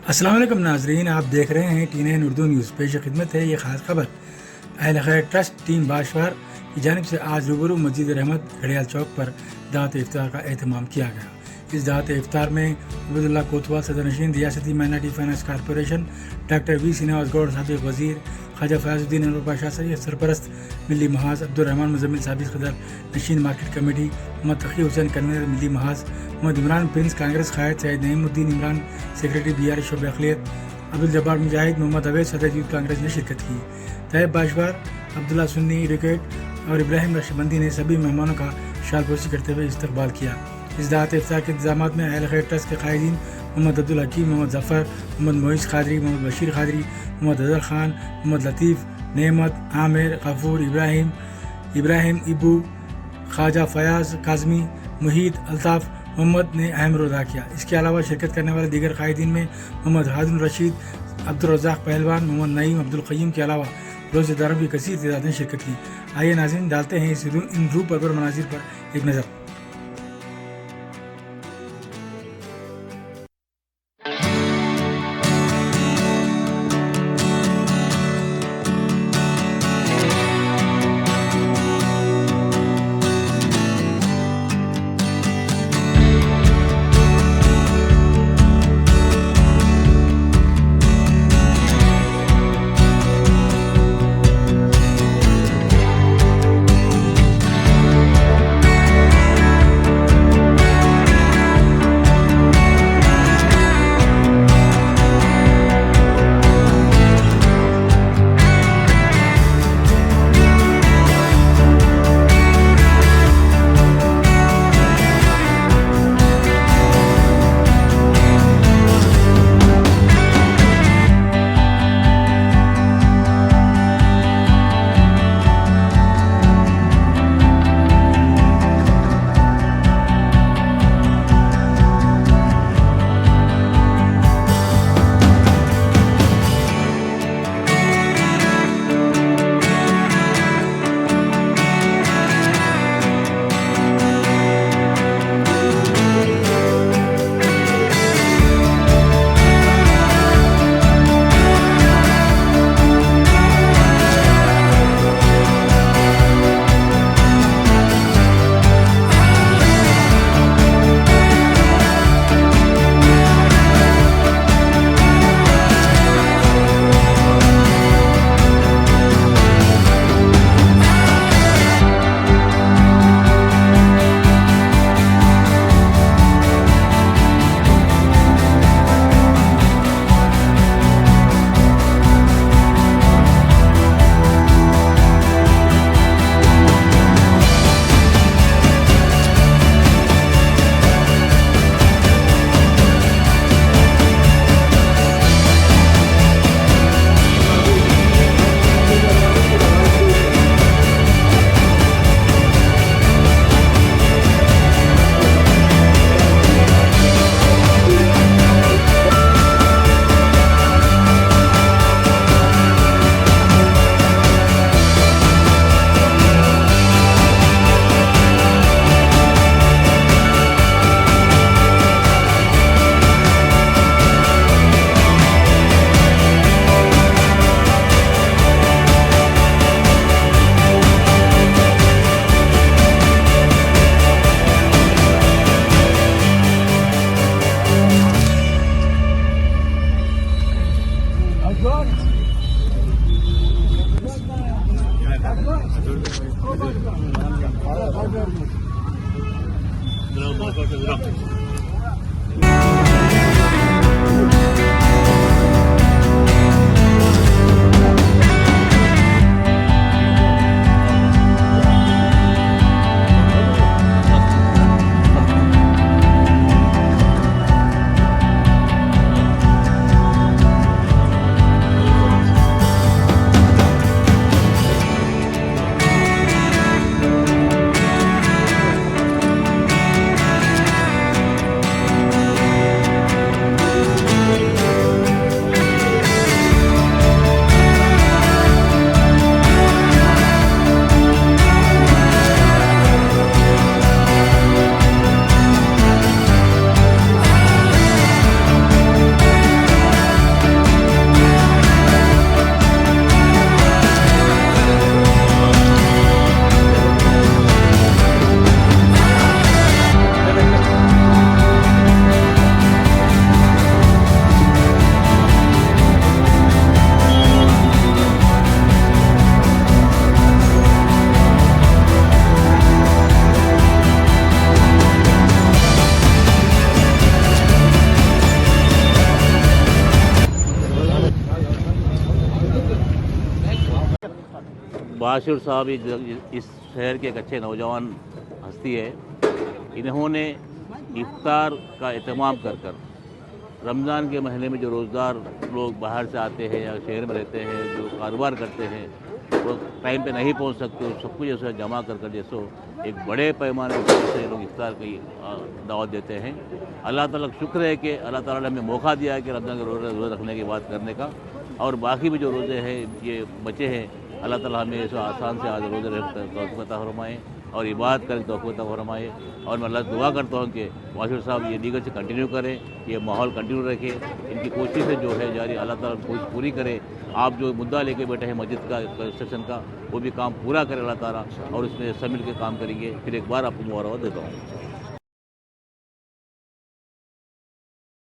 अस्सलाम वालेकुम नाजरीन, आप देख रहे हैं टीएन उर्दू न्यूज़। पेश खिदमत है ये ख़ास खबर। अहल खैर ट्रस्ट टीम बाशवार की जानिब से आज रूबरू मस्जिद रहमत घड़ियाल चौक पर दावत इफ्तार का एहतमाम किया गया। इस दावत इफ्तार में अब्दुल्ला कोतवाल सदर नशीन, रियासती minority finance corporation, doctor V Srinivas Goud साबिक वज़ीर, ख्वाजा फयाजुद्दीन अनवर पाशा सैयद सरपरस्त मिली महाज, अब्दुर्रहमान मुजम्मिल साबिक सदर नशीन market committee, Mohammed Taqi Hussain convener Milli Mahaz, Mohammed Imran prince Congress कायद, सैयद नईमुद्दीन इमरान सेक्रेटरी BR शोब अखिलियत, अब्दुल जब्बार मुजाहिद, मोहम्मद अवैध सदर यूथ कांग्रेस ने शिरकत की। तैयब बाशवार, अब्दुल्ला सुन्नी एडवोकेट और इब्राहिम रशबंदी ने सभी मेहमानों का शालपोशी करते हुए इस्तकबाल किया। इस दावत इफ्तार के इंतजाम में अहल खैर ट्रस्ट के कायदीन मोहम्मद अब्दुल हकीम, मोहम्मद जफ़र, मोहम्मद मोइस खादरी, मोहम्मद बशीर खादरी, मोहम्मद अजहर खान, मोहम्मद लतीफ़, नेमत, आमिर, गफूर, इब्राहिम इबू, ख्वाजा फयाज काजमी, मुहीद, अल्ताफ़ मोहम्मद ने अहम रोल अदा किया। इसके अलावा शिरकत करने वाले दीगर कायदीन में मोहम्मद हारून रशीद, अब्दुल रज़ाक पहलवान, मोहम्मद नईम, अब्दुल क़य्यूम के अलावा रोज़ेदारों की कसीर तादाद ने शिरकत की। आइए नाज़रीन, डालते हैं इन रू पर मनाजिर पर एक नज़र। बाशिर साहब इस शहर के एक अच्छे नौजवान हस्ती है। इन्होंने इफ्तार का एहतमाम कर रमज़ान के महीने में जो रोज़गार लोग बाहर से आते हैं या शहर में रहते हैं, जो कारोबार करते हैं, वो टाइम पे नहीं पहुंच सकते, सब कुछ जैसे जमा कर जैसो एक बड़े पैमाने पर से लोग इफ्तार की दावत देते हैं। अल्लाह ताला का शुक्र है कि अल्लाह ताला ने हमें मौका दिया है कि रमज़ान के रोज़े रखने की बात करने का, और बाकी भी जो रोज़े हैं ये बचे हैं, अल्लाह ताला हमें ऐसा आसान से आज रोज़े रखकर तौफ़ीक़ अता फरमाए और इबादत करें, तौफ़ीक़ अता फरमाए। और मैं अल्लाह से दुआ करता हूँ कि वाशिर साहब ये दीगर से कंटिन्यू करें, ये माहौल कंटिन्यू रखें, इनकी कोशिशें जो है जारी अल्लाह ताला कोशिश पूरी करे। आप जो मुद्दा लेके बैठे हैं मस्जिद का कंस्ट्रक्शन का, वो भी काम पूरा करें अल्लाह ताला, और उसमें सब मिल के काम करेंगे। फिर एक बार आपको मुबारकबाद देता हूँ।